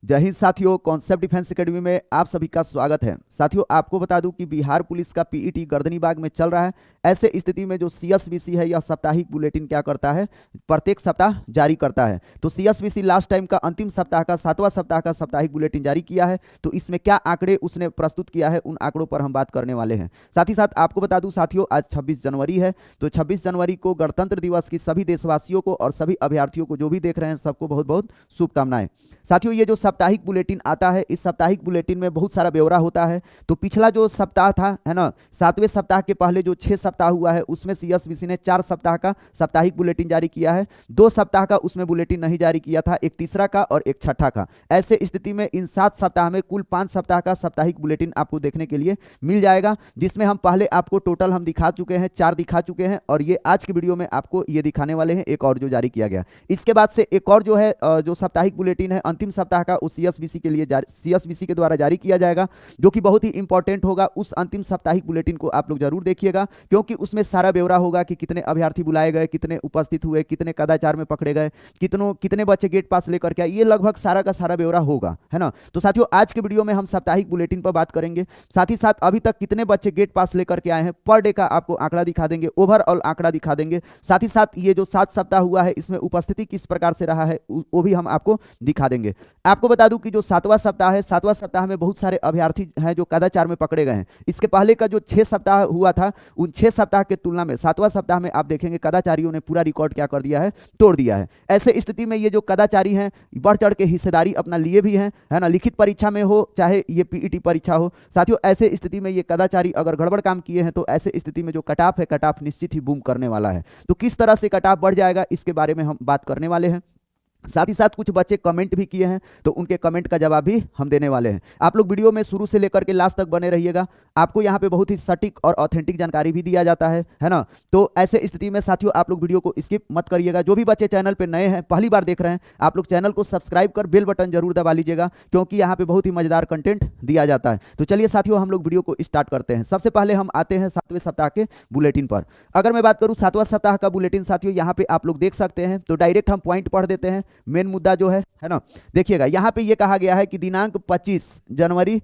जय हिंद साथियों, concept defence academy में आप सभी का स्वागत है। साथियों, आपको बता दूं कि बिहार पुलिस का पीईटी गर्दनीबाग में चल रहा है। ऐसे स्थिति में जो सीएसबीसी है यह साप्ताहिक बुलेटिन क्या करता है, प्रत्येक सप्ताह जारी करता है। तो सीएसबीसी लास्ट टाइम का अंतिम सप्ताह का 7वां सप्ताह का साप्ताहिक बुलेटिन जारी किया है। तो इसमें क्या आंकड़े उसने प्रस्तुत किया है, उन आंकड़ों पर हम बात करने वाले हैं। साथ ही साथ आपको बता दूं साथियों, आज 26 जनवरी है। तो 26 जनवरी को गणतंत्र दिवस की सभी देशवासियों को और सभी अभ्यर्थियों को जो भी देख रहे हैं सबको बहुत बहुत शुभकामनाएं। साथियों, ये जो साप्ताहिक बुलेटिन आता है, इस साप्ताहिक बुलेटिन में बहुत सारा ब्यौरा होता है। तो पिछला जो सप्ताह था है ना, 7वें सप्ताह के पहले जो 6 सप्ताह हुआ है उसमें सीएसबीसी ने 4 सप्ताह का साप्ताहिक बुलेटिन जारी किया है। 2 सप्ताह का उसमें बुलेटिन नहीं जारी किया था, एक तीसरा का और एक छठा का। ऐसे स्थिति में इन 7 सप्ताह में कुल 5 सप्ताह का साप्ताहिक बुलेटिन आपको देखने के लिए मिल जाएगा, जिसमें हम पहले आपको टोटल हम दिखा चुके हैं, 4 दिखा चुके हैं और ये आज की वीडियो में आपको ये दिखाने वाले हैं, एक और जो जारी किया गया। इसके बाद से एक और जो है जो साप्ताहिक बुलेटिन है अंतिम सप्ताह का, उस सीएसबीसी के लिए सीएसबीसी के द्वारा जारी किया जाएगा, जो कि बहुत ही इंपॉर्टेंट होगा। उस अंतिम साप्ताहिक बुलेटिन को आप लोग जरूर देखिएगा, क्योंकि उसमें सारा ब्यौरा होगा कि कितने अभ्यर्थी बुलाए गए, कितने उपस्थित हुए, कितने कदाचार में पकड़े गए, कितने बच्चे गेट पास लेकर के आए, ये लगभग सारा का सारा ब्यौरा होगा, है ना। तो साथियों, आज के वीडियो में हम साप्ताहिक बुलेटिन पर बात करेंगे। साथ ही साथ अभी तक कितने बच्चे गेट पास लेकर के आए हैं, पर डे का आपको आंकड़ा दिखा देंगे, ओवरऑल आंकड़ा दिखा देंगे। साथ ही साथ ये जो 7 सप्ताह हुआ है इसमें उपस्थिति किस प्रकार से रहा है वो भी हम आपको दिखा देंगे। आपको बता दूं कि जो 7वां सप्ताह है, 7वां सप्ताह में बहुत सारे अभ्यर्थी हैं जो कदाचार में पकड़े गए हैं। इसके पहले का जो 6 सप्ताह हुआ था, उन 6 सप्ताह के तुलना में 7वां सप्ताह में आप देखेंगे कदाचारियों ने पूरा रिकॉर्ड क्या कर दिया है, तोड़ दिया है। ऐसे स्थिति में ये जो कदाचारी हैं बढ़ चढ़ के हिस्सेदारी अपना लिए भी हैं, है ना, लिखित परीक्षा में हो चाहे ये पीईटी परीक्षा हो। साथियों, ऐसे स्थिति में ये कदाचारी अगर गड़बड़ काम किए हैं तो ऐसे स्थिति में जो कट ऑफ है, कट ऑफ निश्चित ही बूम करने वाला है। तो किस तरह से कट ऑफ बढ़ जाएगा इसके बारे में हम बात करने वाले हैं। साथ ही साथ कुछ बच्चे कमेंट भी किए हैं, तो उनके कमेंट का जवाब भी हम देने वाले हैं। आप लोग वीडियो में शुरू से लेकर के लास्ट तक बने रहिएगा, आपको यहाँ पे बहुत ही सटीक और ऑथेंटिक जानकारी भी दिया जाता है ना। तो ऐसे स्थिति में साथियों आप लोग वीडियो को स्किप मत करिएगा। जो भी बच्चे चैनल पे नए हैं, पहली बार देख रहे हैं, आप लोग चैनल को सब्सक्राइब कर बेल बटन जरूर दबा लीजिएगा, क्योंकि यहाँ पे बहुत ही मजेदार कंटेंट दिया जाता है। तो चलिए साथियों, हम लोग वीडियो को स्टार्ट करते हैं। सबसे पहले हम आते हैं 7वें सप्ताह के बुलेटिन पर। अगर मैं बात करूँ 7वां सप्ताह का बुलेटिन साथियों, यहाँ पे आप लोग देख सकते हैं। तो डायरेक्ट हम पॉइंट पढ़ देते हैं। मेन मुद्दा जो है ना, देखिएगा यहाँ पे ये कहा गया है कि दिनांक 25 जनवरी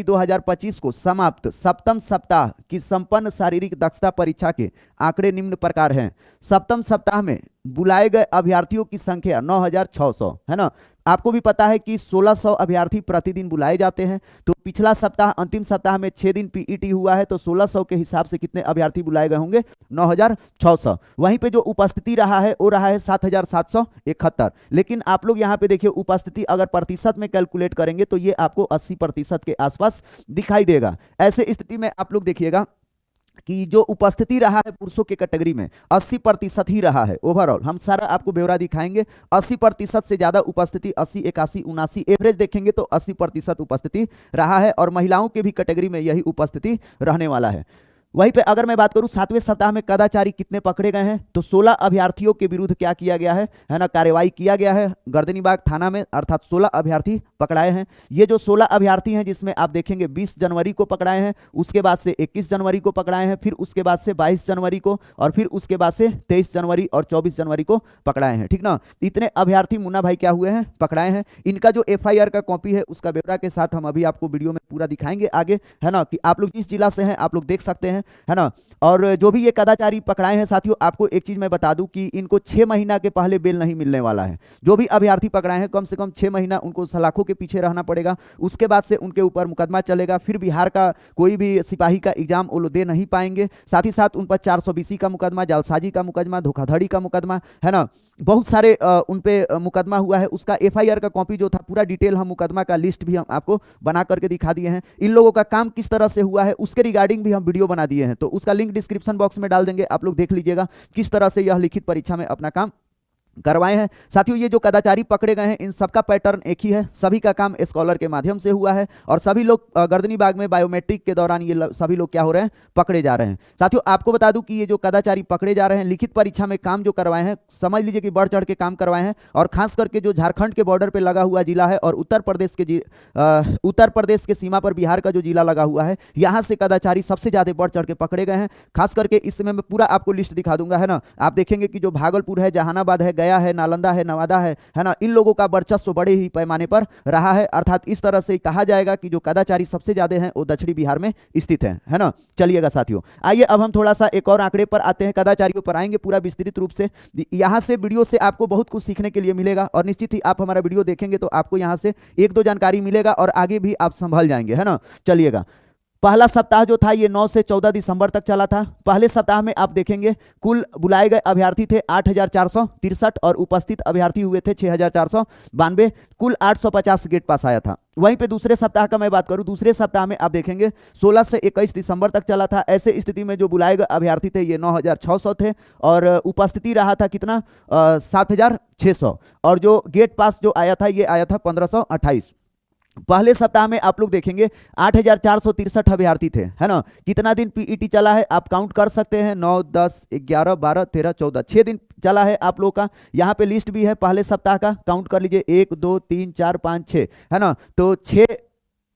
2025 को समाप्त 7वें सप्ताह की संपन्न शारीरिक दक्षता परीक्षा के आंकड़े निम्न प्रकार हैं। 7वें सप्ताह में बुलाए गए अभ्यर्थियों की संख्या 9600, है ना। आपको भी पता है कि 1600 अभ्यर्थी प्रतिदिन बुलाए जाते हैं। तो पिछला सप्ताह अंतिम सप्ताह में 6 दिन पीईटी हुआ है, तो 1600 के हिसाब से कितने अभ्यर्थी बुलाए गए होंगे, 9600। वहीं पे जो उपस्थिति रहा है वो रहा है 7771। लेकिन आप लोग यहाँ पे देखिए, उपस्थिति अगर प्रतिशत में कैलकुलेट करेंगे तो ये आपको 80% के आसपास दिखाई देगा। ऐसे स्थिति में आप लोग देखिएगा कि जो उपस्थिति रहा है पुरुषों के कैटेगरी में 80% ही रहा है ओवरऑल। हम सारा आपको ब्यौरा दिखाएंगे। 80% से ज्यादा उपस्थिति 80, 81, 79 एवरेज देखेंगे तो 80% उपस्थिति रहा है, और महिलाओं के भी कैटेगरी में यही उपस्थिति रहने वाला है। वहीं पे अगर मैं बात करूं 7वें सप्ताह में कदाचारी कितने पकड़े गए हैं, तो 16 अभ्यर्थियों के विरुद्ध क्या किया गया है ना, कार्रवाई किया गया है गर्दनीबाग थाना में, अर्थात 16 अभ्यर्थी पकड़ाए हैं। ये जो 16 अभ्यर्थी हैं, जिसमें आप देखेंगे 20 जनवरी को पकड़ाए हैं, उसके बाद से 21 जनवरी को पकड़ाए हैं, फिर उसके बाद से 22 जनवरी को, और फिर उसके बाद से 23 जनवरी और 24 जनवरी को पकड़ाए हैं, ठीक ना। इतने अभ्यर्थी मुन्ना भाई क्या हुए हैं, पकड़ाए हैं। इनका जो FIR का कॉपी है उसका ब्यौरा के साथ हम अभी आपको वीडियो में पूरा दिखाएंगे आगे, है ना, कि आप लोग जिस जिला से हैं आप लोग देख सकते हैं, है ना। और जो भी ये कदाचारी पकड़ाए हैं साथियों, आपको एक चीज मैं बता दूं कि इनको 6 महीना के पहले बेल नहीं मिलने वाला है। जो भी अभ्यर्थी पकड़ाए हैं कम से कम 6 महीना उनको सलाखों के पीछे रहना पड़ेगा। उसके बाद से उनके ऊपर मुकदमा चलेगा। फिर बिहार का कोई भी सिपाही का एग्जाम वो लोग दे नहीं पाएंगे। साथ ही साथ उन पर 420 का मुकदमा, जालसाजी का मुकदमा, धोखाधड़ी का मुकदमा, है ना, बहुत सारे उन पे मुकदमा हुआ है। उसका FIR का कॉपी जो था, पूरा डिटेल हम मुकदमा का लिस्ट भी हम आपको बना करके दिखा दिए हैं। इन लोगों का काम किस तरह से हुआ है उसके रिगार्डिंग भी हम वीडियो बना दिए हैं, तो उसका लिंक डिस्क्रिप्शन बॉक्स में डाल देंगे, आप लोग देख लीजिएगा किस तरह से यह लिखित परीक्षा में अपना काम करवाए हैं। साथियों, ये जो कदाचारी पकड़े गए हैं इन सबका पैटर्न एक ही है। सभी का काम स्कॉलर के माध्यम से हुआ है, और सभी लोग गर्दनीबाग में बायोमेट्रिक के दौरान ये सभी लोग क्या हो रहे हैं, पकड़े जा रहे हैं। साथियों, आपको बता दूं कि ये जो कदाचारी पकड़े जा रहे हैं, लिखित परीक्षा में काम जो करवाए हैं, समझ लीजिए कि बढ़ चढ़ के काम करवाए हैं। और खास करके जो झारखंड के बॉर्डर पर लगा हुआ जिला है, और उत्तर प्रदेश के सीमा पर बिहार का जो जिला लगा हुआ है, यहाँ से कदाचारी सबसे ज्यादा बढ़ चढ़ के पकड़े गए हैं। खास करके इस समय मैं पूरा आपको लिस्ट दिखा दूंगा, है ना। आप देखेंगे कि जो भागलपुर है, जहानाबाद है, गया है, नालंदा है, नवादा है ना, इन लोगों का वर्चस्व बड़े ही पैमाने पर रहा है। अर्थात इस तरह से कहा जाएगा कि जो कदाचारी सबसे ज्यादा हैं वो दक्षिणी बिहार में स्थित है ना। चलिएगा साथियों, आइए अब हम थोड़ा सा एक और आंकड़े पर आते हैं, कदाचारियों पर आएंगे पूरा विस्तृत रूप से। यहां से वीडियो से आपको बहुत कुछ सीखने के लिए मिलेगा और निश्चित ही आप हमारा वीडियो देखेंगे तो आपको यहां से एक दो जानकारी मिलेगा और आगे भी आप संभल जाएंगे, है ना। चलिएगा, पहला सप्ताह जो था ये 9 से 14 दिसंबर तक चला था। पहले सप्ताह में आप देखेंगे कुल बुलाए गए अभ्यर्थी थे 8,463 और उपस्थित अभ्यर्थी हुए थे 6,492। कुल 850 गेट पास आया था। वहीं पे दूसरे सप्ताह का मैं बात करूं, दूसरे सप्ताह में आप देखेंगे 16 से 21 दिसंबर तक चला था। ऐसे स्थिति में जो बुलाए गए अभ्यर्थी थे ये 9,600 थे और उपस्थिति रहा था कितना 7,600 और जो गेट पास जो आया था ये आया था 1,528। पहले सप्ताह में आप लोग देखेंगे 8,463 अभ्यर्थी थे, है ना। कितना दिन पीईटी चला है आप काउंट कर सकते हैं, 9, 10, 11, 12, 13, 14, 6 दिन चला है आप लोग का। यहाँ पे लिस्ट भी है पहले सप्ताह का, काउंट कर लीजिए 1, 2, 3, 4, 5, 6, है ना। तो 6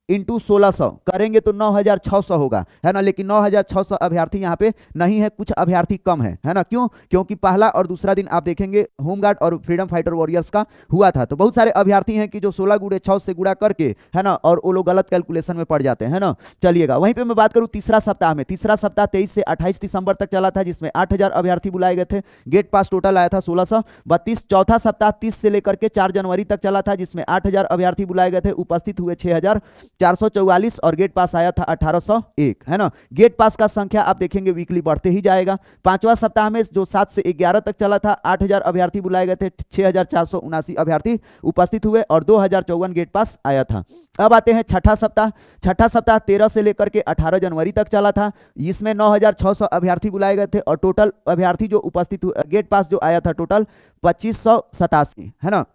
इंटू 1600 करेंगे तो 9,600 होगा, है ना। लेकिन 9,600 अभ्यर्थी यहाँ पे नहीं है, कुछ अभ्यर्थी कम है ना। क्यों? क्योंकि पहला और दूसरा दिन आप देखेंगे होमगार्ड और फ्रीडम फाइटर वॉरियर्स का हुआ था। तो बहुत सारे अभ्यर्थी हैं कि जो 16 गुणे 6 से गुणा करके, है ना, और वो लोग गलत कैलकुलेशन में पड़ जाते हैं, है ना। चलिएगा, वहीं पे मैं बात करूं तीसरा सप्ताह में, तीसरा सप्ताह 23 से 28 दिसंबर तक चला था जिसमें 8,000 अभ्यर्थी बुलाए गए थे। गेट पास टोटल आया था 1632। चौथा सप्ताह 30 से लेकर के 4 जनवरी तक चला था जिसमें 8,000 अभ्यर्थी बुलाए गए थे, उपस्थित हुए 6,444 और गेट पास आया था 1,801, है ना। गेट पास का संख्या आप देखेंगे वीकली बढ़ते ही जाएगा। पांचवा सप्ताह में जो 7 से 11 तक चला था 8,000 अभ्यर्थी बुलाए गए थे, 6,479 अभ्यर्थी उपस्थित हुए और 2,054 गेट पास आया था। अब आते हैं छठा सप्ताह। छठा सप्ताह 13 से लेकर के 18 जनवरी तक चला था। इसमें 9,600 अभ्यर्थी बुलाए गए थे और टोटल अभ्यर्थी जो उपस्थित हुए, गेट पास जो आया था टोटल 2,587, है ना।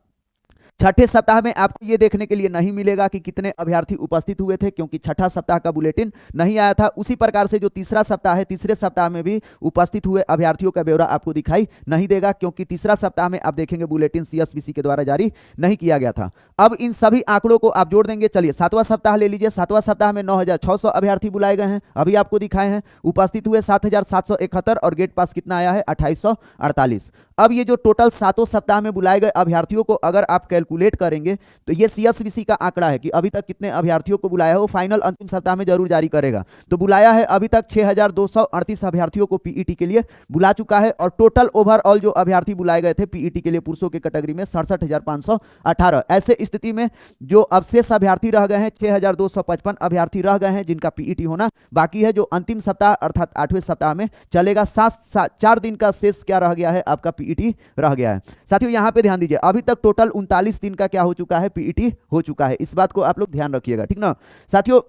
छठे सप्ताह में आपको ये देखने के लिए नहीं मिलेगा कि कितने अभ्यर्थी उपस्थित हुए थे क्योंकि छठा सप्ताह का बुलेटिन नहीं आया था। उसी प्रकार से जो तीसरा सप्ताह है, तीसरे सप्ताह में भी उपस्थित हुए अभ्यर्थियों का ब्यौरा आपको दिखाई नहीं देगा क्योंकि तीसरा सप्ताह में आप देखेंगे बुलेटिन सीएसबीसी के द्वारा जारी नहीं किया गया था। अब इन सभी आंकड़ों को आप जोड़ देंगे। चलिए सातवां सप्ताह ले लीजिए। सातवां सप्ताह में 9,600 अभ्यर्थी बुलाए गए हैं, अभी आपको दिखाए हैं। उपस्थित हुए 7,771 और गेट पास कितना आया है 2,848। अब ये जो टोटल सातों सप्ताह में बुलाए गए अभ्यर्थियों को अगर आप कैलकुलेट करेंगे तो ये सीएसबीसी का आंकड़ा है कि अभी तक कितने अभ्यर्थियों को बुलाया है। वो फाइनल अंतिम सप्ताह में जरूर जारी करेगा। तो बुलाया है अभी तक 6,238 अभ्यर्थियों को पीईटी के लिए बुला चुका है और टोटल ओवरऑल जो अभ्यर्थी बुलाए गए थे पीईटी के लिए पुरुषों के कैटेगरी में 67,518। ऐसे स्थिति में जो अवशेष अभ्यर्थी रह गए हैं 6,255 अभ्यर्थी रह गए हैं जिनका पीईटी होना बाकी है, जो अंतिम सप्ताह अर्थात 8वें सप्ताह में चलेगा। 4 दिन का शेष क्या रह गया है आपका पीईटी रह गया है। साथियों यहां पे ध्यान दीजिए, अभी तक टोटल 39 दिन का क्या हो चुका है पीईटी हो चुका है। इस बात को आप लोग ध्यान रखिएगा, ठीक ना साथियों।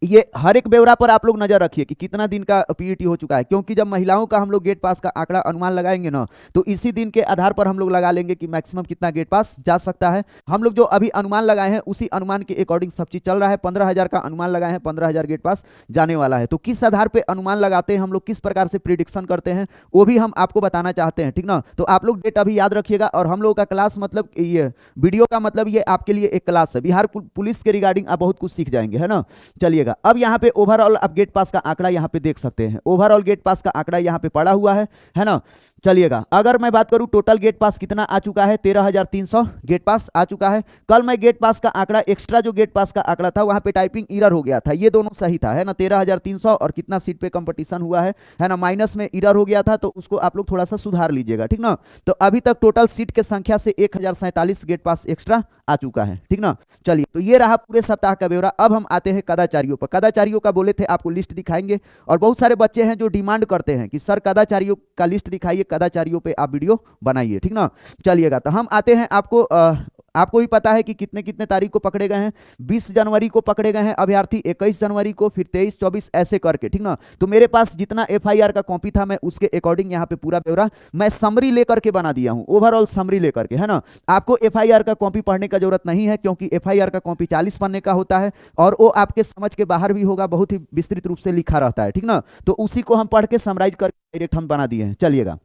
ये हर एक ब्यौरा पर आप लोग नजर रखिए कि कितना दिन का पीईटी हो चुका है क्योंकि जब महिलाओं का हम लोग गेट पास का आंकड़ा अनुमान लगाएंगे ना तो इसी दिन के आधार पर हम लोग लगा लेंगे कि मैक्सिमम कितना गेट पास जा सकता है। हम लोग जो अभी अनुमान लगाए हैं उसी अनुमान के अकॉर्डिंग सब चीज चल रहा है। 15,000 का अनुमान लगाए हैं, 15,000 गेट पास जाने वाला है। तो किस आधार पर अनुमान लगाते हैं हम लोग, किस प्रकार से प्रिडिक्शन करते हैं वो भी हम आपको बताना चाहते हैं, ठीक ना। तो आप लोग डेट अभी याद रखिएगा और हम लोगों का क्लास मतलब ये वीडियो का मतलब ये आपके लिए एक क्लास है। बिहार पुलिस के रिगार्डिंग आप बहुत कुछ सीख जाएंगे, है ना। चलिएगा, अब यहाँ पे ओवरऑल आप गेट पास का आंकड़ा यहाँ पे देख सकते हैं। ओवरऑल गेट पास का आंकड़ा यहाँ पे पड़ा हुआ है ना। चलिएगा, अगर मैं बात करूं टोटल गेट पास कितना आ चुका है 13,300 गेट पास आ चुका है। कल मैं गेट पास का आंकड़ा एक्स्ट्रा जो गेट पास का आंकड़ा था वहां पे टाइपिंग एरर हो गया था, ये दोनों सही था, है ना। 13,300 और कितना सीट पे कंपटीशन हुआ है ना, माइनस में एरर हो गया था तो उसको आप लोग थोड़ा सा सुधार लीजिएगा, ठीक ना। तो अभी तक टोटल सीट के संख्या से 1,047 गेट पास एक्स्ट्रा आ चुका है, ठीक ना। चलिए, तो ये रहा पूरे सप्ताह का ब्यौरा। अब हम आते हैं कदाचारियों पर। कदाचारियों का बोले थे आपको लिस्ट दिखाएंगे और बहुत सारे बच्चे हैं जो डिमांड करते हैं कि सर कदाचारियों का लिस्ट दिखाइए, कदाचारियों पे आप वीडियो बनाइए, ठीक ना। चलिएगा, तो हम आते हैं आपको भी पता है कि कितने कितने तारीख को पकड़े गए हैं। 20 जनवरी को पकड़े गए हैं अभ्यर्थी, 21 जनवरी को, फिर 23, 24 ऐसे करके, ठीक ना। तो मेरे पास जितना एफआईआर का कॉपी था मैं उसके अकॉर्डिंग यहाँ पे पूरा ब्यौरा मैं समरी लेकर के बना दिया हूँ, ओवरऑल समरी लेकर के, है ना। आपको एफआईआर का कॉपी पढ़ने का जरूरत नहीं है क्योंकि एफआईआर का कॉपी 40 पन्ने का होता है और वो आपके समझ के बाहर भी होगा, बहुत ही विस्तृत रूप से लिखा रहता है, ठीक ना। तो उसी को हम पढ़ के समराइज करके डायरेक्ट हम बना दिए हैं। चलिएगा,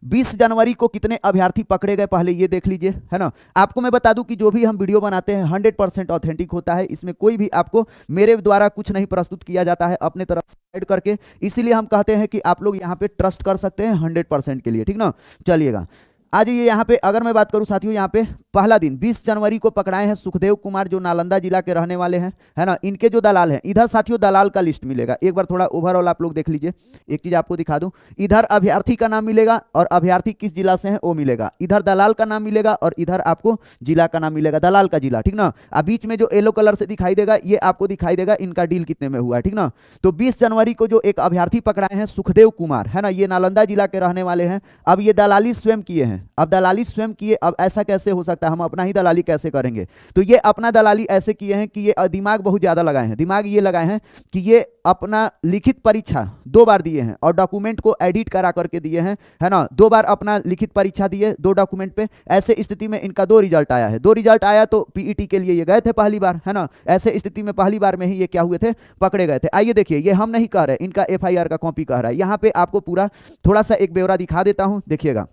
20 जनवरी को कितने अभ्यर्थी पकड़े गए पहले ये देख लीजिए, है ना। आपको मैं बता दूं कि जो भी हम वीडियो बनाते हैं 100% ऑथेंटिक होता है, इसमें कोई भी आपको मेरे द्वारा कुछ नहीं प्रस्तुत किया जाता है अपने तरफ से ऐड करके, इसीलिए हम कहते हैं कि आप लोग यहाँ पे ट्रस्ट कर सकते हैं 100% के लिए, ठीक ना। चलिएगा, आज ये यहाँ पे अगर मैं बात करूं साथियों, यहाँ पे पहला दिन 20 जनवरी को पकड़ाए हैं सुखदेव कुमार, जो नालंदा जिला के रहने वाले हैं, है ना। इनके जो दलाल हैं, इधर साथियों दलाल का लिस्ट मिलेगा, एक बार थोड़ा ओवरऑल आप लोग देख लीजिए। एक चीज आपको दिखा दूं, इधर अभ्यर्थी का नाम मिलेगा और अभ्यर्थी किस जिला से है वो मिलेगा, इधर दलाल का नाम मिलेगा और इधर आपको जिला का नाम मिलेगा, दलाल का जिला, ठीक ना। अब बीच में जो येलो कलर से दिखाई देगा ये आपको दिखाई देगा इनका डील कितने में हुआ है, ठीक ना। तो 20 जनवरी को जो एक अभ्यर्थी पकड़ाए हैं सुखदेव कुमार, है ना, ये नालंदा जिला के रहने वाले हैं। अब ये दलाली स्वयं किए हैं, अब दलाली स्वयं किए, अब ऐसा कैसे हो सकता है, हम अपना ही दलाली कैसे करेंगे। तो ये अपना दलाली ऐसे किए हैं कि ये दिमाग बहुत ज्यादा लगाए हैं, दिमाग ये लगाए हैं कि ये अपना लिखित परीक्षा 2 बार दिए हैं और डॉक्यूमेंट को एडिट करा करके दिए हैं, है ना। 2 बार अपना लिखित परीक्षा दिए 2 डॉक्यूमेंट पे। ऐसे स्थिति में इनका 2 रिजल्ट आया है, 2 रिजल्ट आया तो पीईटी के लिए ये गए थे पहली बार, है ना। ऐसे स्थिति में पहली बार में ही ये क्या हुए थे, पकड़े गए थे। आइए देखिए, ये हम नहीं कह रहे, इनका एफआईआर का कॉपी कह रहा है। यहाँ पे आपको पूरा थोड़ा सा एक ब्यौरा दिखा देता हूं, देखिएगा।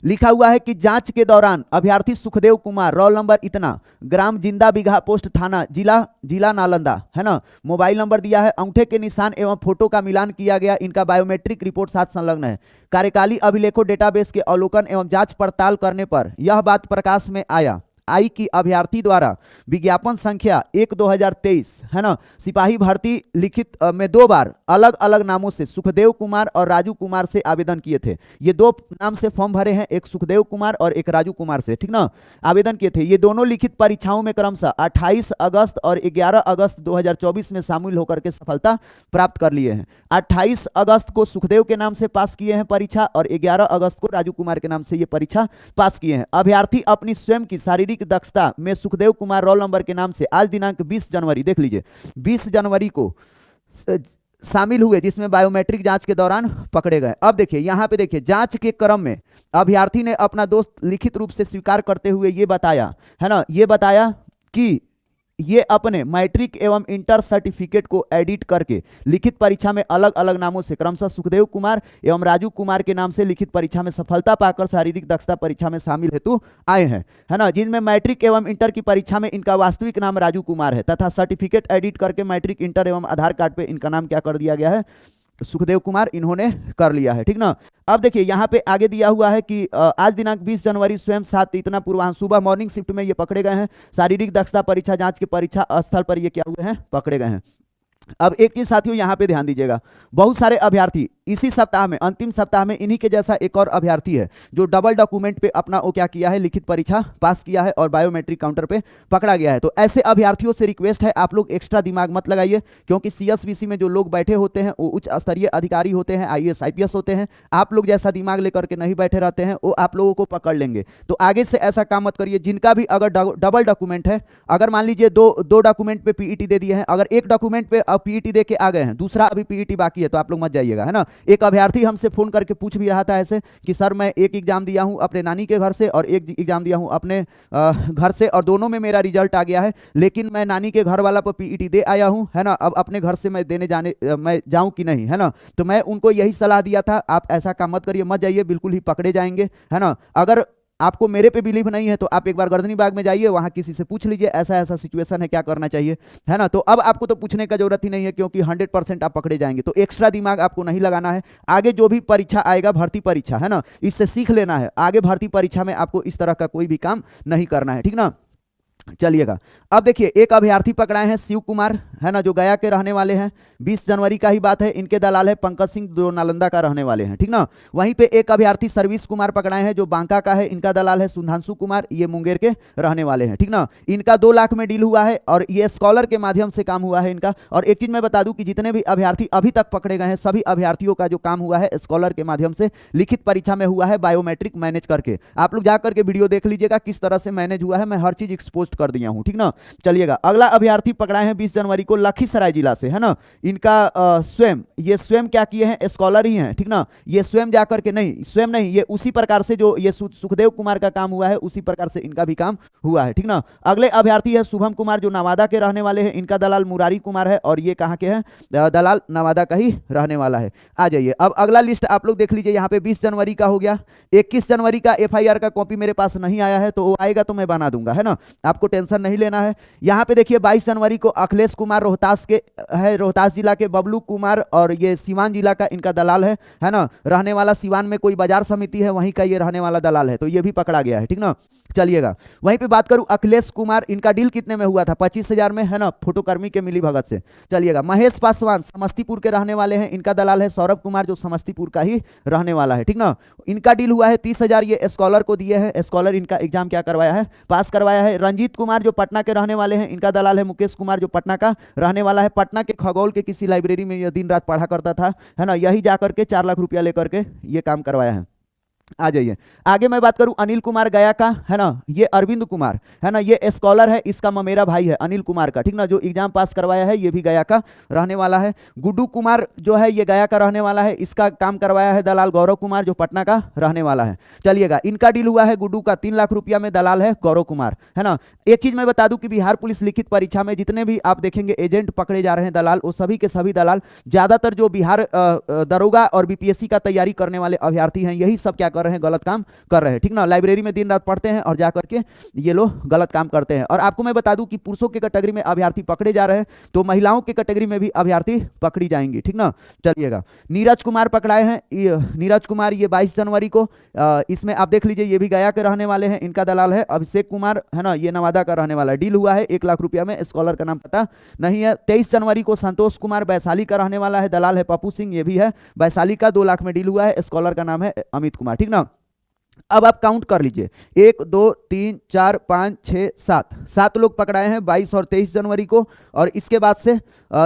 लिखा हुआ है कि जांच के दौरान अभ्यर्थी सुखदेव कुमार, रोल नंबर इतना, ग्राम जिंदा बिघा, पोस्ट थाना, जिला नालंदा, है ना। मोबाइल नंबर दिया है, अंगूठे के निशान एवं फोटो का मिलान किया गया, इनका बायोमेट्रिक रिपोर्ट साथ संलग्न है। कार्यकाली अभिलेखों डेटाबेस के अवलोकन एवं जांच पड़ताल करने पर यह बात प्रकाश में आई कि अभ्यर्थी द्वारा विज्ञापन संख्या 1/2023, है ना, सिपाही भर्ती लिखित में 2 बार अलग अलग नामों से सुखदेव कुमार और राजू कुमार से आवेदन किए थे। ये 2 नाम से फॉर्म भरे हैं, एक सुखदेव कुमार और एक राजू कुमार से, ठीक ना, आवेदन किए थे। ये दोनों लिखित परीक्षाओं में क्रमशः 28 अगस्त और 11 अगस्त 2024 में शामिल होकर के सफलता प्राप्त कर लिए हैं। 28 अगस्त को सुखदेव के नाम से पास किए हैं परीक्षा और 11 अगस्त को राजू कुमार के नाम से ये परीक्षा पास किए हैं। अभ्यर्थी अपनी स्वयं की शारीरिक दक्षता में सुखदेव कुमार रोल नंबर के नाम से आज दिनांक 20 जनवरी, देख लीजिए 20 जनवरी को शामिल हुए, जिसमें बायोमेट्रिक जांच के दौरान पकड़े गए। अब देखिए यहाँ पे, देखिए जांच के क्रम में अभ्यर्थी ने अपना दोस्त लिखित रूप से स्वीकार करते हुए ये बताया, है ना, ये बताया कि ये अपने मैट्रिक एवं इंटर सर्टिफिकेट को एडिट करके लिखित परीक्षा में अलग अलग नामों से क्रमशः सुखदेव कुमार एवं राजू कुमार के नाम से लिखित परीक्षा में सफलता पाकर शारीरिक दक्षता परीक्षा में शामिल हेतु आए हैं, है ना। जिनमें मैट्रिक एवं इंटर की परीक्षा में इनका वास्तविक नाम राजू कुमार है तथा सर्टिफिकेट एडिट करके मैट्रिक, इंटर एवं आधार कार्ड पे इनका नाम क्या कर दिया गया है, सुखदेव कुमार, इन्होंने कर लिया है, ठीक ना। अब देखिए यहाँ पे आगे दिया हुआ है कि आज दिनांक 20 जनवरी स्वयं 7 इतना पूर्वाह्न सुबह मॉर्निंग शिफ्ट में ये पकड़े गए हैं। शारीरिक दक्षता परीक्षा जांच के परीक्षा स्थल पर ये क्या हुए हैं, पकड़े गए हैं। अब एक चीज साथियों यहाँ पे ध्यान दीजिएगा, बहुत सारे अभ्यर्थी इसी सप्ताह में, अंतिम सप्ताह में इन्हीं के जैसा एक और अभ्यर्थी है जो डबल डॉक्यूमेंट पे अपना वो क्या किया है, लिखित परीक्षा पास किया है और बायोमेट्रिक काउंटर पे पकड़ा गया है। तो ऐसे अभ्यर्थियों से रिक्वेस्ट है, आप लोग एक्स्ट्रा दिमाग मत लगाइए, क्योंकि सीएसबीसी में जो लोग बैठे होते हैं वो उच्च स्तरीय अधिकारी होते हैं, आईएएस आईपीएस होते हैं। आप लोग जैसा दिमाग लेकर के नहीं बैठे रहते हैं, वो आप लोगों को पकड़ लेंगे। तो आगे से ऐसा काम मत करिए। जिनका भी अगर डबल डॉक्यूमेंट है, अगर मान लीजिए दो डॉक्यूमेंट पे पीईटी दे दिए हैं, अगर एक डॉक्यूमेंट पे अब पीईटी दे के आ गए हैं, दूसरा अभी पीईटी बाकी है, तो आप लोग मत जाइएगा, है ना। एक अभ्यर्थी हमसे फोन करके पूछ भी रहा था ऐसे कि सर मैं एक एग्जाम दिया हूं अपने नानी के घर से और एक एग्जाम दिया हूं अपने घर से और दोनों में मेरा रिजल्ट आ गया है, लेकिन मैं नानी के घर वाला पर पीईटी दे आया हूं, है ना। अब अपने घर से मैं जाऊं कि नहीं, है ना। तो मैं उनको यही सलाह दिया था, आप ऐसा काम मत करिए, मत जाइए, बिल्कुल ही पकड़े जाएंगे, है ना। अगर आपको मेरे पे बिलीव नहीं है तो आप एक बार गर्दनी बाग में जाइए, वहां किसी से पूछ लीजिए ऐसा ऐसा सिचुएशन है, क्या करना चाहिए, है ना। तो अब आपको तो पूछने का जरूरत ही नहीं है, क्योंकि 100% आप पकड़े जाएंगे। तो एक्स्ट्रा दिमाग आपको नहीं लगाना है। आगे जो भी परीक्षा आएगा, भर्ती परीक्षा, है ना, इससे सीख लेना है। आगे भर्ती परीक्षा में आपको इस तरह का कोई भी काम नहीं करना है, ठीक ना। चलिएगा, अब देखिए एक अभ्यर्थी पकड़ाए हैं शिव कुमार, है ना, जो गया के रहने वाले हैं। 20 जनवरी का ही बात है। इनके दलाल है पंकज सिंह, जो नालंदा का रहने वाले हैं, ठीक ना। वहीं पे एक अभ्यर्थी सर्विस कुमार पकड़ाए हैं, जो बांका का है। इनका दलाल है सुधांशु कुमार, ये मुंगेर के रहने वाले हैं, ठीक ना। इनका 2 लाख में डील हुआ है और ये स्कॉलर के माध्यम से काम हुआ है इनका। और एक चीज मैं बता दूं कि जितने भी अभ्यर्थी अभी तक पकड़े गए हैं, सभी अभ्यर्थियों का जो काम हुआ है स्कॉलर के माध्यम से, लिखित परीक्षा में हुआ है, बायोमेट्रिक मैनेज करके। आप लोग जाकर के वीडियो देख लीजिएगा किस तरह से मैनेज हुआ है, मैं हर चीज एक्सपोज कर दिया हूं, ठीक ना। चलिएगा, अगला अभ्यर्थी पकड़ाए हैं 20 जनवरी को लखीसराय जिला से, है ना। इनका ये स्वयं क्या किए हैं, स्कॉलर ही हैं, ठीक ना। ये स्वयं जाकर के नहीं, स्वयं नहीं, ये उसी प्रकार से जो ये सुखदेव कुमार का काम हुआ है उसी प्रकार से इनका भी काम हुआ है, ठीक ना। अगले अभ्यर्थी है शुभम कुमार, जो नवादा के रहने वाले हैं। इनका दलाल मुरारी कुमार है और ये कहाँ के हैं, दलाल नवादा का ही रहने वाला है। आ जाइए, अब अगला लिस्ट आप लोग देख लीजिए। यहाँ पे 20 जनवरी का हो गया। 21 जनवरी का एफआईआर का कॉपी मेरे पास नहीं आया है, तो वो आएगा तो मैं बना दूंगा, है ना। आपको आपको टेंशन नहीं लेना है। यहाँ पे देखिए 22 जनवरी को अखिलेश कुमार रोहतास के है, रोहतास जिला के बबलू कुमार, और ये सीवान जिला का इनका दलाल है ना, रहने वाला सीवान में कोई बाजार समिति है वहीं का ये रहने वाला दलाल है, तो ये भी पकड़ा गया है, ठीक ना। चलिएगा वहीं पे बात करूं अखिलेश कुमार, इनका डील कितने में हुआ था, 25,000 में, है ना, फोटोकर्मी के मिली भगत से। चलिएगा महेश पासवान समस्तीपुर के रहने वाले हैं, इनका दलाल है सौरभ कुमार जो समस्तीपुर का ही रहने वाला है, ठीक ना। इनका डील हुआ है 30,000, ये स्कॉलर को दिए हैं, स्कॉलर इनका एग्जाम क्या करवाया है, पास करवाया है। रंजीत कुमार जो पटना के रहने वाले हैं, इनका दलाल है मुकेश कुमार जो पटना का रहने वाला है, पटना के खगोल के किसी लाइब्रेरी में यह दिन रात पढ़ा करता था, है ना, यही जाकर के 4 लाख रुपया लेकर के ये काम करवाया है। आ जाइए आगे मैं बात करूं अनिल कुमार गया का, है ना, ये अरविंद कुमार, है ना, ये स्कॉलर है, इसका ममेरा भाई है अनिल कुमार का, ठीक ना, जो एग्जाम पास करवाया है, ये भी गया का रहने वाला है। गुड्डू कुमार जो है ये गया का रहने वाला है, इसका काम करवाया है दलाल गौरव कुमार जो पटना का रहने वाला है। चलिएगा इनका डील हुआ है गुड्डू का 3 लाख रुपया में, दलाल है गौरव कुमार, है ना। एक चीज मैं बता दूं कि बिहार पुलिस लिखित परीक्षा में जितने भी आप देखेंगे एजेंट पकड़े जा रहे हैं दलाल, वो सभी के सभी दलाल ज्यादातर जो बिहार दरोगा और बीपीएससी का तैयारी करने वाले अभ्यर्थी हैं, यही सब क्या कर रहे हैं, गलत काम कर रहे हैं, ठीक ना। लाइब्रेरी में दिन रात पढ़ते हैं और जाकर के ये लोग गलत काम करते हैं। और आपको मैं बता दूं कि पुरुषों के कैटेगरी में अभ्यर्थी पकड़े जा रहे हैं, तो महिलाओं के कैटेगरी में भी अभ्यर्थी पकड़ी जाएंगी, ठीक ना। चलिएगा नीरज कुमार पकड़ाए हैं, नीरज कुमार ये 22 जनवरी को, इसमें आप देख लीजिए ये भी गया के रहने वाले हैं, इनका दलाल है अभिषेक कुमार, है ना, ये नवादा का रहने वाला है। डील हुआ है 1 लाख रुपया में, स्कॉलर का नाम पता नहीं है। 23 जनवरी को संतोष कुमार वैशाली का रहने वाला है, दलाल है पप्पू सिंह, ये भी है वैशाली का, 2 लाख में डील हुआ है, स्कॉलर का नाम है अमित कुमार, ठीक ना। अब आप काउंट कर लीजिए 1 2 3 4 5 6 7 लोग पकड़ाए हैं 22 और 23 जनवरी को, और इसके बाद से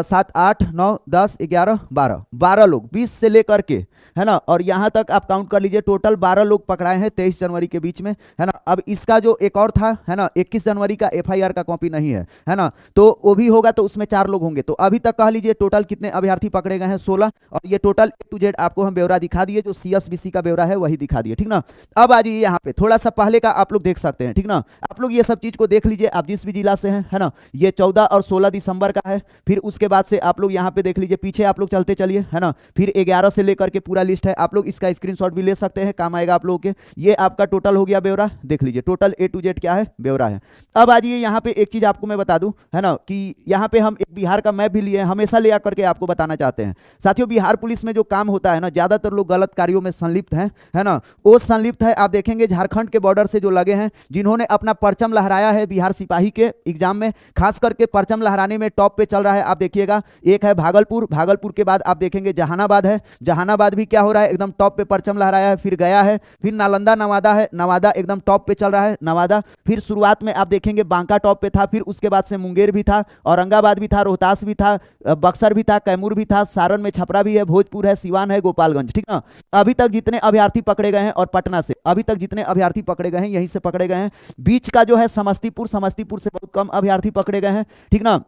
7 8 9 10 11 12 लोग 20 से लेकर के, है ना, और यहां तक आप काउंट कर लीजिए टोटल 12 लोग पकड़ाए हैं 23 जनवरी के बीच में, है ना। अब इसका जो एक और था, है ना, 21 जनवरी का एफआईआर का कॉपी नहीं है ना, तो वो भी होगा, तो उसमें 4 लोग होंगे। तो अभी तक कह लीजिए टोटल कितने अभ्यर्थी पकड़े गए हैं, 16, और ये टोटल A to Z आपको हम ब्यौरा दिखा दिए, जो CSBC का ब्यौरा है वही दिखा दिए, ठीक ना। अब आ जाइए यहाँ पे थोड़ा सा पहले का आप लोग देख सकते हैं, ठीक ना। आप लोग ये सब चीज को देख लीजिए, आप जिस भी जिला से हैं, है ना, ये 14 और 16 दिसंबर का है। फिर उसके बाद से आप लोग यहाँ पे देख लीजिए, पीछे आप लोग चलते चलिए, है ना, फिर 11 से लेकर के पूरा लिस्ट है, आप लोग इसका स्क्रीनशॉट भी ले सकते हैं, काम आएगा आप लोगों के। ये आपका टोटल हो गया ब्यौरा, देख लीजिए टोटल A to Z क्या है, ब्यौरा है। अब आ जाइए यहाँ पे एक चीज आपको मैं बता दूं, है ना, कि यहाँ पे हम एक बिहार का मैप भी लिए, हमेशा ले आकर के आपको बताना चाहते हैं साथियों। बिहार पुलिस में जो काम होता है ना, ज्यादातर लोग गलत कार्यों में संलिप्त हैं, है ना, वो संलिप्त है। आप देखेंगे झारखंड के बॉर्डर से जो लगे हैं, जिन्होंने अपना परचम लहराया है बिहार सिपाही के एग्जाम में, खास करके परचम लहराने में टॉप पे चल रहा है, आप देखिएगा। एक है भागलपुर, भागलपुर के बाद आप देखेंगे जहानाबाद है, जहानाबाद भी क्या हो रहा है, एकदम टॉप पे परचम लहराया है। फिर गया है, फिर नालंदा नवादा है, नवादा एकदम टॉप पे चल रहा है, नवादा। फिर शुरुआत में आप देखेंगे बांका टॉप पे था, फिर उसके बाद से मुंगेर भी था, औरंगाबाद भी था, रोहतास भी था, बक्सर भी था, कैमूर भी था, सारण में छपरा भी है, भोजपुर है, सिवान है, गोपालगंज, ठीक ना। अभी तक जितने अभ्यर्थी पकड़े गए हैं, और पटना से अभी तक जितने अभ्यर्थी पकड़े गए हैं यहीं से पकड़े गए हैं। बीच का जो है समस्तीपुर, समस्तीपुर से बहुत कम अभ्यर्थी पकड़े गए हैं, ठीक ना।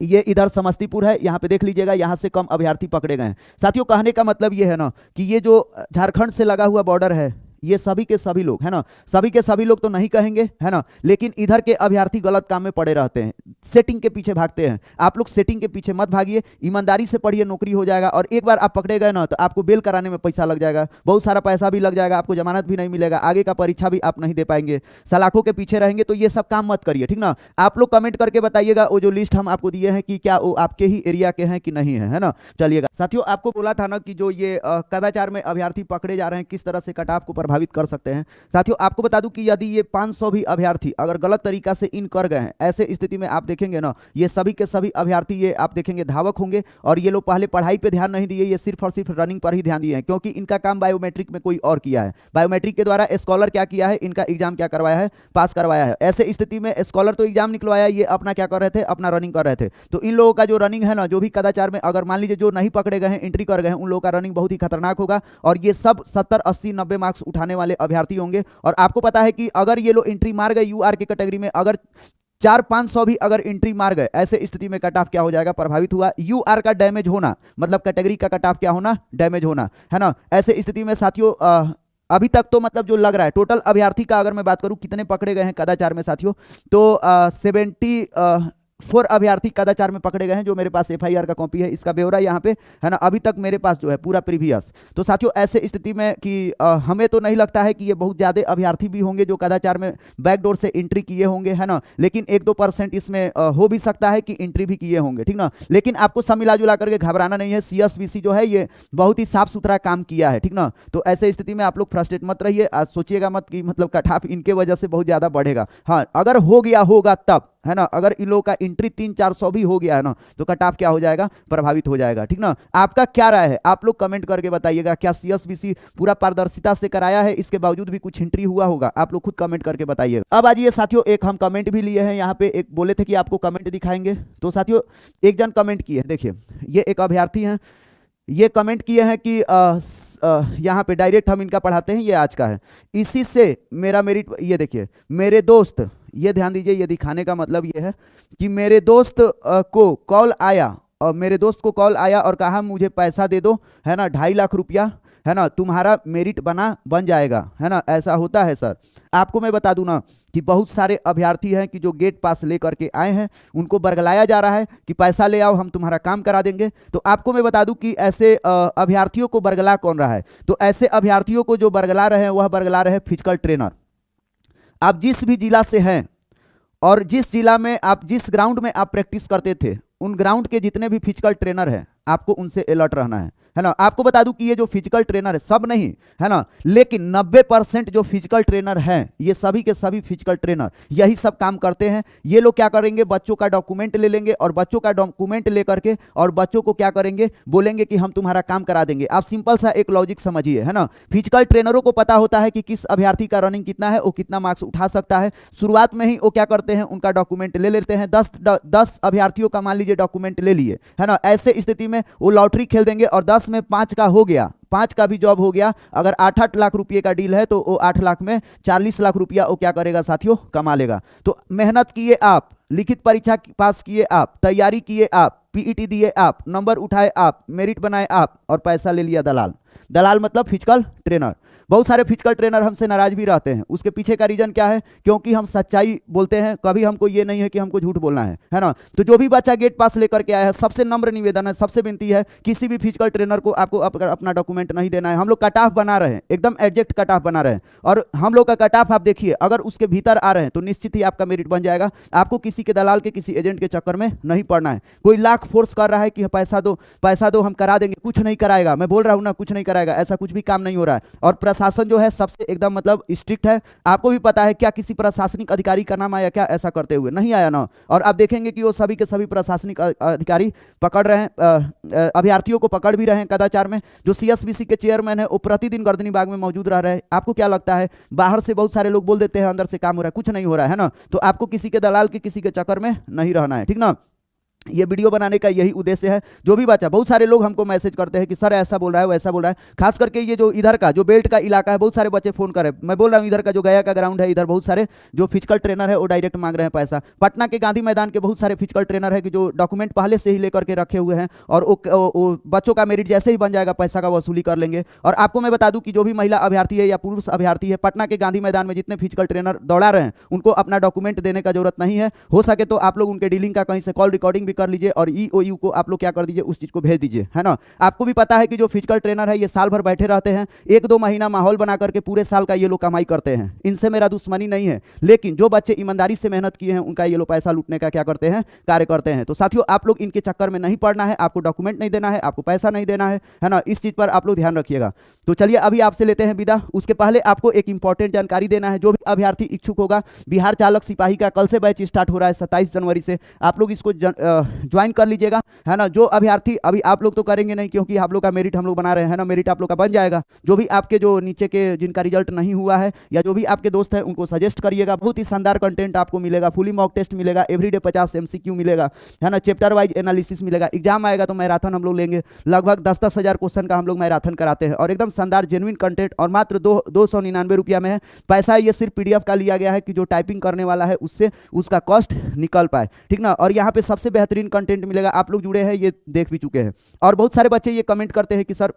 ये इधर समस्तीपुर है, यहाँ पे देख लीजिएगा, यहाँ से कम अभ्यर्थी पकड़े गए हैं साथियों। कहने का मतलब ये है ना कि ये जो झारखंड से लगा हुआ बॉर्डर है, ये सभी के सभी लोग, है ना, सभी के सभी लोग तो नहीं कहेंगे, है ना, लेकिन इधर के अभ्यर्थी गलत काम में पड़े रहते हैं, सेटिंग के पीछे भागते हैं। आप लोग सेटिंग के पीछे मत भागिए, ईमानदारी से पढ़िए, नौकरी हो जाएगा। और एक बार आप पकड़े गए ना, तो आपको बेल कराने में पैसा लग जाएगा, बहुत सारा पैसा भी लग जाएगा, आपको जमानत भी नहीं मिलेगा, आगे का परीक्षा भी आप नहीं दे पाएंगे, सलाखों के पीछे रहेंगे। तो ये सब काम मत करिए, ठीक ना। आप लोग कमेंट करके बताइएगा वो जो लिस्ट हम आपको दिए हैं कि क्या वो आपके ही एरिया के हैं कि नहीं है ना। चलिएगा साथियों, आपको बोला था ना कि जो ये कदाचार में अभ्यर्थी पकड़े जा रहे हैं, किस तरह से कट ऑफ को प्रभावित कर सकते हैं। साथियों आपको बता दूं कि यदि ये 500 भी अभ्यर्थी अगर गलत तरीका से इन कर गए हैं, ऐसे स्थिति में आप देखेंगे ना, ये सभी के सभी अभ्यर्थी ये आप देखेंगे धावक होंगे, और ये लोग पहले पढ़ाई पे ध्यान नहीं दिए, ये सिर्फ और सिर्फ रनिंग पर ही ध्यान दिए हैं, क्योंकि इनका काम बायोमेट्रिक में कोई और किया है। बायोमेट्रिक के द्वारा स्कॉलर क्या किया है, इनका एग्जाम क्या करवाया है, पास करवाया है। ऐसे स्थिति में स्कॉलर तो एग्जाम निकलवाया, ये अपना क्या कर रहे थे, अपना रनिंग कर रहे थे। तो इन लोगों का जो रनिंग है ना, जो भी कदाचार में अगर मान लीजिए जो नहीं पकड़े गए हैं, एंट्री कर गए हैं, उन लोगों का रनिंग बहुत ही खतरनाक होगा, और ये सब 70 80 90 मार्क्स उठाने वाले अभ्यर्थी होंगे। और आपको पता है कि अगर ये लोग एंट्री मार गए यूआर की कैटेगरी में, अगर 400-500 भी अगर एंट्री मार गए, ऐसे स्थिति में कट ऑफ क्या हो जाएगा, प्रभावित हुआ। यूआर का डैमेज होना मतलब कैटेगरी का कट ऑफ क्या होना, डैमेज होना, है ना। ऐसे स्थिति में साथियों अभी तक तो मतलब जो लग रहा है टोटल अभ्यर्थी का अगर मैं बात करूं कितने पकड़े गए हैं कदाचार में साथियों, तो 70 4 अभ्यर्थी कदाचार में पकड़े गए हैं, जो मेरे पास एफआईआर का कॉपी है, इसका ब्यौरा यहाँ पे है ना, अभी तक मेरे पास जो है पूरा प्रीवियस। तो साथियों ऐसे स्थिति में कि हमें तो नहीं लगता है कि ये बहुत ज्यादा अभ्यर्थी भी होंगे जो कदाचार में बैकडोर से एंट्री किए होंगे, है ना, लेकिन 1-2% इसमें हो भी सकता है कि एंट्री भी किए होंगे, ठीक ना। लेकिन आपको सब मिला जुला करके घबराना नहीं है, सीएसबीसी जो है ये बहुत ही साफ सुथरा काम किया है, ठीक ना। तो ऐसे स्थिति में आप लोग फ्रस्ट्रेट मत रहिए, सोचिएगा मत कि मतलब कट ऑफ इनके वजह से बहुत ज्यादा बढ़ेगा। हाँ, अगर हो गया होगा तब, है ना, अगर इन लोगों का एंट्री 300-400 भी हो गया है ना, तो कट ऑफ क्या हो जाएगा, प्रभावित हो जाएगा, ठीक ना। आपका क्या राय है, आप लोग कमेंट करके बताइएगा। क्या सीएसबीसी पूरा पारदर्शिता से कराया है, इसके बावजूद भी कुछ एंट्री हुआ होगा, आप लोग खुद कमेंट करके बताइएगा। अब आइए साथियों, एक हम कमेंट भी लिए हैं यहाँ पे, एक बोले थे कि आपको कमेंट दिखाएंगे, तो साथियों एक जन कमेंट किए, देखिए ये एक अभ्यर्थी हैं, ये कमेंट किए हैं कि यहाँ पे डायरेक्ट हम इनका पढ़ाते हैं, ये आज का है। इसी से मेरा मेरिट, ये देखिए मेरे दोस्त, ये ध्यान दीजिए, ये दिखाने का मतलब ये है कि मेरे दोस्त को कॉल आया, और मेरे दोस्त को कॉल आया और कहा मुझे पैसा दे दो, है ना, 2.5 लाख रुपया, है ना, तुम्हारा मेरिट बन जाएगा, है ना, ऐसा होता है सर। आपको मैं बता दूं ना कि बहुत सारे अभ्यर्थी हैं कि जो गेट पास लेकर के आए हैं, उनको बरगलाया जा रहा है कि पैसा ले आओ, हम तुम्हारा काम करा देंगे। तो आपको मैं बता दूं कि ऐसे अभ्यर्थियों को बरगला कौन रहा है, तो ऐसे अभ्यर्थियों को जो बरगला रहे हैं वह बरगला रहे फिजिकल ट्रेनर। आप जिस भी जिला से हैं और जिस जिला में आप, जिस ग्राउंड में आप प्रैक्टिस करते थे, उन ग्राउंड के जितने भी फिजिकल ट्रेनर हैं, आपको उनसे अलर्ट रहना है ना। आपको बता दूं कि ये जो फिजिकल ट्रेनर है, सब नहीं है ना, लेकिन 90% जो फिजिकल ट्रेनर हैं, ये सभी के सभी फिजिकल ट्रेनर यही सब काम करते हैं। ये लोग क्या करेंगे, बच्चों का डॉक्यूमेंट ले लेंगे, और बच्चों का डॉक्यूमेंट लेकर के और बच्चों को क्या करेंगे, बोलेंगे कि हम तुम्हारा काम करा देंगे। आप सिंपल सा एक लॉजिक समझिए, है ना। फिजिकल ट्रेनरों को पता होता है कि किस अभ्यर्थी का रनिंग कितना है, वो कितना मार्क्स उठा सकता है। शुरुआत में ही वो क्या करते हैं, उनका डॉक्यूमेंट ले लेते हैं। 10 अभ्यर्थियों का मान लीजिए डॉक्यूमेंट ले लिए, है ना, ऐसे स्थिति में वो लॉटरी खेल देंगे, और 10 में 5 का हो गया, 5 का भी जॉब हो गया। अगर 8-8 लाख रुपए का डील है, तो वो 8 लाख में 40 लाख रुपया वो क्या करेगा साथियों, कमा लेगा। तो मेहनत किए आप, लिखित परीक्षा पास किए आप, तैयारी किए आप, पीईटी दिए आप, नंबर उठाए आप, मेरिट बनाए आप, और पैसा ले लिया दलाल। दलाल मतलब फिजिकल ट्रेनर। बहुत सारे फिजिकल ट्रेनर हमसे नाराज भी रहते हैं, उसके पीछे का रीजन क्या है, क्योंकि हम सच्चाई बोलते हैं, कभी हमको ये नहीं है कि हमको झूठ बोलना है ना। तो जो भी बच्चा गेट पास लेकर के आया है, सबसे नम्र निवेदन है, सबसे विनती है, किसी भी फिजिकल ट्रेनर को आपको अपना डॉक्यूमेंट नहीं देना है। हम लोग कट ऑफ बना रहे हैं, एकदम एग्जैक्ट कट ऑफ बना रहे हैं, और हम लोग का कट ऑफ आप देखिए, अगर उसके भीतर आ रहे हैं तो निश्चित ही आपका मेरिट बन जाएगा। आपको किसी के दलाल के, किसी एजेंट के चक्कर में नहीं पड़ना है। कोई लाख फोर्स कर रहा है कि पैसा दो हम करा देंगे, कुछ नहीं कराएगा। मैं बोल रहा हूं ना, कुछ नहीं कराएगा, ऐसा कुछ भी काम नहीं हो रहा है। और प्रशासन जो है सबसे एकदम मतलब स्ट्रिक्ट है। आपको भी पता है, क्या किसी प्रशासनिक अधिकारी का नाम आया क्या ऐसा करते हुए, नहीं आया ना। और आप देखेंगे कि वो सभी के सभी प्रशासनिक अधिकारी पकड़ रहे हैं, अभ्यर्थियों को पकड़ भी रहे हैं कदाचार में। जो सीएसबीसी के चेयरमैन है, वो प्रतिदिन गर्दनी बाग में मौजूद रह रहे हैं। आपको क्या लगता है, बाहर से बहुत सारे लोग बोल देते हैं अंदर से काम हो रहा है, कुछ नहीं हो रहा है ना। तो आपको किसी के दलाल के, किसी के चक्कर में नहीं रहना है, ठीक ना। ये वीडियो बनाने का यही उद्देश्य है। जो भी बच्चा, बहुत सारे लोग हमको मैसेज करते हैं कि सर ऐसा बोल रहा है, वैसा बोल रहा है। खास करके ये जो इधर का, जो बेल्ट का इलाका है, बहुत सारे बच्चे फोन कर रहे हैं। मैं बोल रहा हूँ इधर का जो गया का ग्राउंड है, इधर बहुत सारे जो फिजिकल ट्रेनर है वो डायरेक्ट मांग रहे हैं पैसा। पटना के गांधी मैदान के बहुत सारे फिजिकल ट्रेनर है कि जो डॉक्यूमेंट पहले से ही लेकर के रखे हुए हैं, और वो बच्चों का मेरिट जैसे ही बन जाएगा पैसा का वसूली कर लेंगे। और आपको मैं बता दूं कि जो भी महिला अभ्यर्थी है या पुरुष अभ्यर्थी है, पटना के गांधी मैदान में जितने फिजिकल ट्रेनर दौड़ा रहे हैं, उनको अपना डॉक्यूमेंट देने का जरूरत नहीं है। हो सके तो आप लोग उनके डीलिंग का कहीं से कॉल रिकॉर्डिंग भी कर लीजिए, और ईओयू को आप लोग क्या कर दीजिए, उस चीज को भेज दीजिए, है ना। आपको भी पता है कि जो फिजिकल ट्रेनर है, ये साल भर बैठे रहते हैं, 1-2 महीना माहौल बना करके पूरे साल का ये लोग कमाई करते हैं। इनसे मेरा दुश्मनी नहीं है, लेकिन जो बच्चे ईमानदारी से मेहनत किए हैं, उनका ये लोग पैसा लूटने का क्या करते हैं, कार्य करते हैं। तो साथियों, आप लोग इनके चक्कर में नहीं पड़ना है। आपको डॉक्यूमेंट नहीं देना है, आपको पैसा नहीं देना है ना। इस चीज पर आप लोग ध्यान रखिएगा। तो चलिए अभी आपसे लेते हैं विदा। उसके पहले आपको एक इंपॉर्टेंट जानकारी देना है। जो भी अभ्यर्थी इच्छुक होगा, बिहार चालक सिपाही का कल से बैच स्टार्ट हो रहा है, 27 जनवरी से। आप लोग इसको ज्वाइन कर लीजिएगा, है ना। जो अभ्यर्थी, अभी आप लोग तो करेंगे नहीं, क्योंकि आप लोग का मेरिट हम लोग बना रहे हैं ना, मेरिट आप लोग का बन जाएगा। जो भी आपके जो नीचे के जिनका रिजल्ट नहीं हुआ है, या जो भी आपके दोस्त हैं, उनको सजेस्ट करिएगा। बहुत ही शानदार कंटेंट आपको मिलेगा, फुली मॉक टेस्ट मिलेगा, एवरीडे 50 MCQ मिलेगा, है ना, चैप्टर वाइज एनालिसिस मिलेगा। एग्जाम आएगा तो मैराथन हम लोग लेंगे, लगभग 10-10 हज़ार क्वेश्चन का हम लोग मैराथन कराते हैं, और एकदम शानदार जेन्युइन कंटेंट, और मात्र 299 रुपया में है। पैसा ये सिर्फ PDF का लिया गया है कि जो टाइपिंग करने वाला है उससे उसका कॉस्ट निकल पाए, ठीक ना। और यहाँ पे सबसे बेहतरीन कंटेंट मिलेगा। आप लोग जुड़े हैं, ये देख भी चुके हैं। और बहुत सारे बच्चे ये कमेंट करते हैं कि सर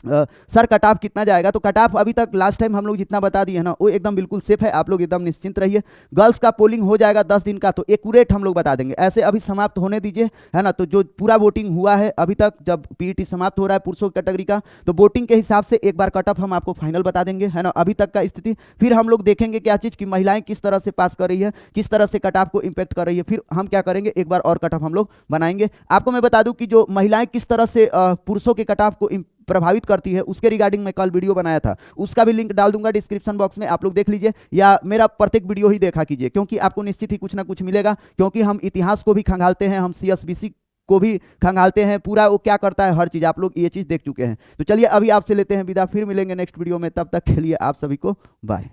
सर कट ऑफ कितना जाएगा, तो कट ऑफ अभी तक लास्ट टाइम हम लोग जितना बता दिए है ना वो एकदम बिल्कुल सेफ है, आप लोग एकदम निश्चिंत रहिए। गर्ल्स का पोलिंग हो जाएगा 10 दिन का, तो एक्यूरेट हम लोग बता देंगे। ऐसे अभी समाप्त होने दीजिए, है ना। तो जो पूरा वोटिंग हुआ है अभी तक, जब पीईटी समाप्त हो रहा है पुरुषों कैटेगरी का, तो वोटिंग के हिसाब से एक बार कट ऑफ हम आपको फाइनल बता देंगे, है ना, अभी तक का स्थिति। फिर हम लोग देखेंगे क्या चीज़ की महिलाएं किस तरह से पास कर रही है, किस तरह से कट ऑफ को इम्पेक्ट कर रही है, फिर हम क्या करेंगे एक बार और कट ऑफ हम लोग बनाएंगे। आपको मैं बता दूं कि जो महिलाएं किस तरह से पुरुषों के कट ऑफ को प्रभावित करती है उसके रिगार्डिंग मैं कल वीडियो बनाया था, उसका भी लिंक डाल दूंगा डिस्क्रिप्शन बॉक्स में, आप लोग देख लीजिए, या मेरा प्रत्येक वीडियो ही देखा कीजिए, क्योंकि आपको निश्चित ही कुछ ना कुछ मिलेगा। क्योंकि हम इतिहास को भी खंगालते हैं, हम सीएसबीसी को भी खंगालते हैं, पूरा वो क्या करता है हर चीज आप लोग ये चीज देख चुके हैं। तो चलिए अभी आपसे लेते हैं विदा, फिर मिलेंगे नेक्स्ट वीडियो में, तब तक के लिए आप सभी को बाय।